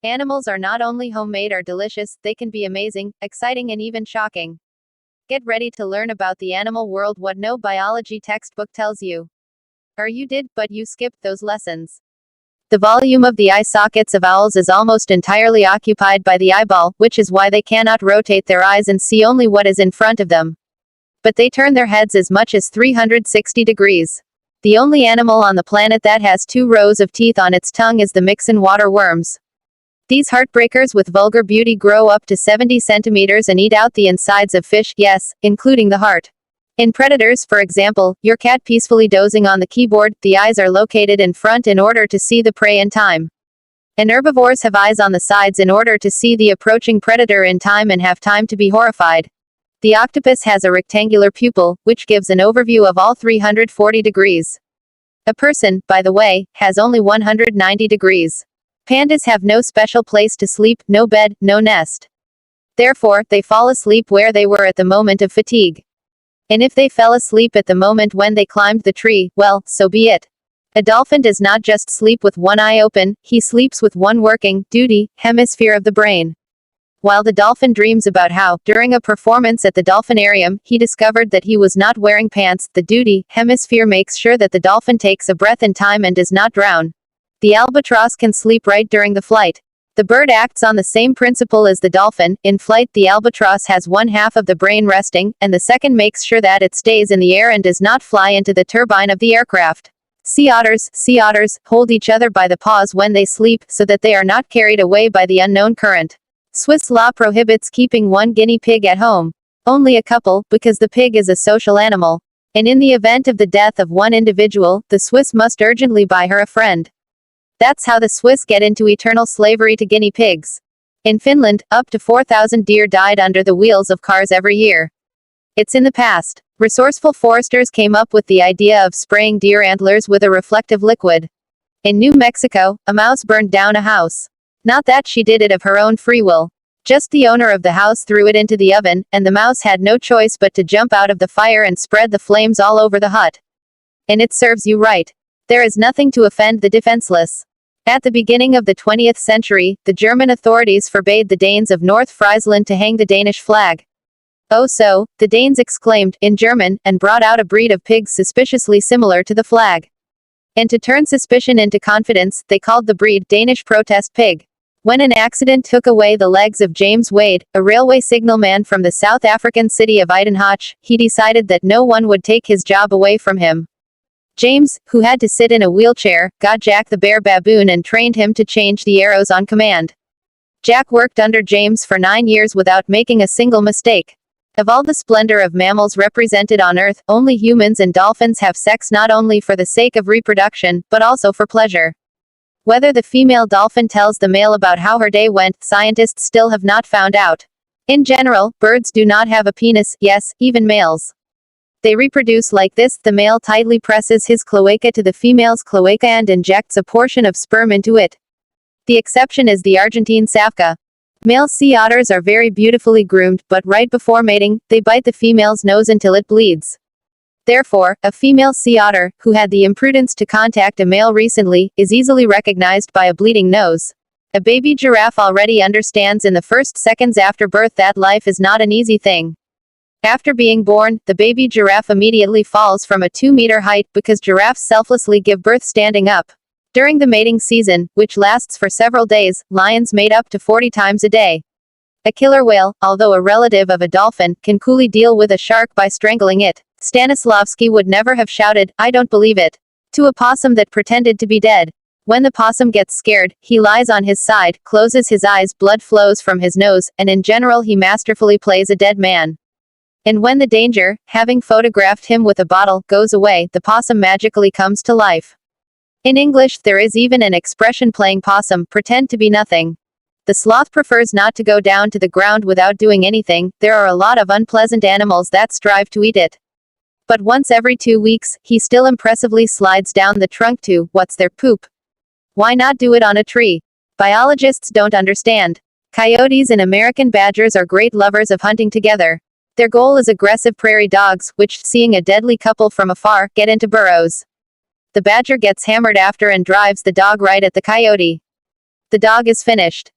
Animals are not only homemade or delicious, they can be amazing, exciting, and even shocking. Get ready to learn about the animal world what no biology textbook tells you. Or you did, but you skipped those lessons. The volume of the eye sockets of owls is almost entirely occupied by the eyeball, which is why they cannot rotate their eyes and see only what is in front of them. But they turn their heads as much as 360 degrees. The only animal on the planet that has 2 rows of teeth on its tongue is the mixin water worms. These heartbreakers with vulgar beauty grow up to 70 centimeters and eat out the insides of fish, yes, including the heart. In predators, for example, your cat peacefully dozing on the keyboard, the eyes are located in front in order to see the prey in time. And herbivores have eyes on the sides in order to see the approaching predator in time and have time to be horrified. The octopus has a rectangular pupil, which gives an overview of all 340 degrees. A person, by the way, has only 190 degrees. Pandas have no special place to sleep, no bed, no nest. Therefore, they fall asleep where they were at the moment of fatigue. And if they fell asleep at the moment when they climbed the tree, well, so be it. A dolphin does not just sleep with one eye open, he sleeps with one working, duty, hemisphere of the brain. While the dolphin dreams about how, during a performance at the dolphinarium, he discovered that he was not wearing pants, the duty hemisphere makes sure that the dolphin takes a breath in time and does not drown. The albatross can sleep right during the flight. The bird acts on the same principle as the dolphin. In flight, the albatross has one half of the brain resting, and the second makes sure that it stays in the air and does not fly into the turbine of the aircraft. Sea otters hold each other by the paws when they sleep, so that they are not carried away by the unknown current. Swiss law prohibits keeping one guinea pig at home. Only a couple, because the pig is a social animal. And in the event of the death of one individual, the Swiss must urgently buy her a friend. That's how the Swiss get into eternal slavery to guinea pigs. In Finland, up to 4,000 deer died under the wheels of cars every year. It's in the past. Resourceful foresters came up with the idea of spraying deer antlers with a reflective liquid. In New Mexico, a mouse burned down a house. Not that she did it of her own free will. Just the owner of the house threw it into the oven, and the mouse had no choice but to jump out of the fire and spread the flames all over the hut. And it serves you right. There is nothing to offend the defenseless. At the beginning of the 20th century, the German authorities forbade the Danes of North Friesland to hang the Danish flag. Oh so, the Danes exclaimed, in German, and brought out a breed of pigs suspiciously similar to the flag. And to turn suspicion into confidence, they called the breed Danish protest pig. When an accident took away the legs of James Wade, a railway signalman from the South African city of Uitenhage, he decided that no one would take his job away from him. James, who had to sit in a wheelchair, got Jack the bear baboon and trained him to change the arrows on command. Jack worked under James for 9 years without making a single mistake. Of all the splendor of mammals represented on Earth, only humans and dolphins have sex not only for the sake of reproduction, but also for pleasure. Whether the female dolphin tells the male about how her day went, scientists still have not found out. In general, birds do not have a penis, yes, even males. They reproduce like this: the male tightly presses his cloaca to the female's cloaca and injects a portion of sperm into it. The exception is the Argentine savca. Male sea otters are very beautifully groomed, but right before mating, they bite the female's nose until it bleeds. Therefore, a female sea otter, who had the imprudence to contact a male recently, is easily recognized by a bleeding nose. A baby giraffe already understands in the first seconds after birth that life is not an easy thing. After being born, the baby giraffe immediately falls from a 2-meter height, because giraffes selflessly give birth standing up. During the mating season, which lasts for several days, lions mate up to 40 times a day. A killer whale, although a relative of a dolphin, can coolly deal with a shark by strangling it. Stanislavski would never have shouted, "I don't believe it," to a possum that pretended to be dead. When the possum gets scared, he lies on his side, closes his eyes, blood flows from his nose, and in general he masterfully plays a dead man. And when the danger, having photographed him with a bottle, goes away, the possum magically comes to life. In English, there is even an expression playing possum, pretend to be nothing. The sloth prefers not to go down to the ground without doing anything. There are a lot of unpleasant animals that strive to eat it. But once every 2 weeks, he still impressively slides down the trunk to, what's their poop? Why not do it on a tree? Biologists don't understand. Coyotes and American badgers are great lovers of hunting together. Their goal is aggressive prairie dogs, which, seeing a deadly couple from afar, get into burrows. The badger gets hammered after and drives the dog right at the coyote. The dog is finished.